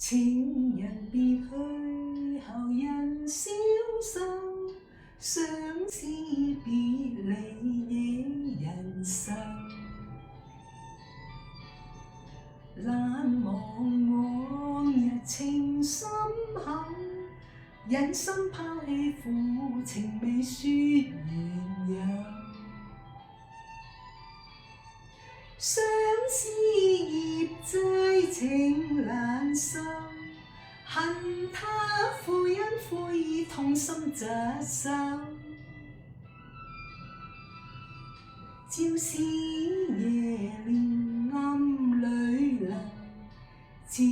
情人別去後人消瘦，相思別離惹人愁。難忘往日情深厚，忍心拋棄負情未說緣由。相思孽債情難收，恨他負因負義痛心疾首。朝思夜念暗淚流，只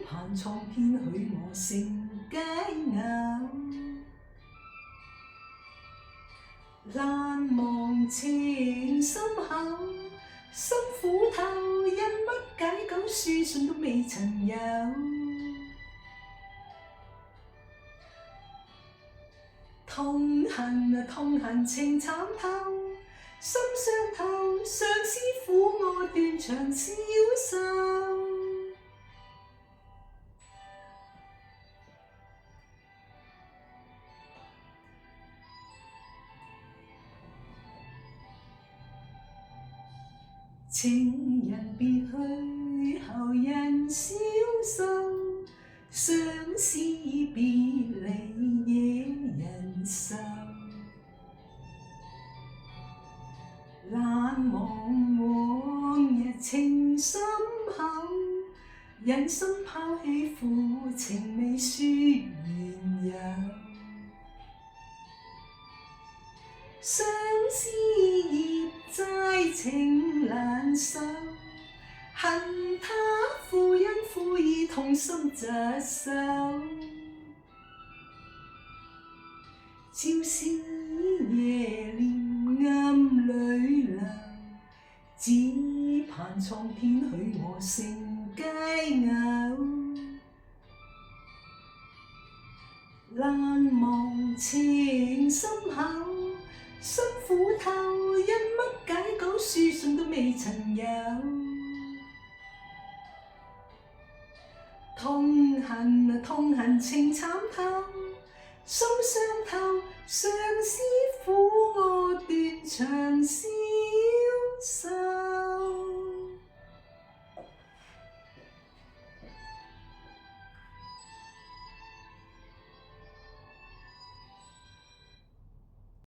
盼蒼天許我成佳偶。難忘情深厚，心苦透，因乜解救書信都未曾有。痛恨痛恨情慘透，心傷透，相思苦我斷腸消瘦。情人別去後人消瘦，相思別離惹人愁。難忘往日情深厚，忍心拋棄負情未說緣由。相思孽債情難收，恨他負因負義痛心疾首。朝思夜念暗淚流，只盼蒼天許我成佳偶。難忘情深厚，心苦透，因乜解救書信都未曾有。痛恨情慘透，心傷透，相思苦我斷腸消瘦。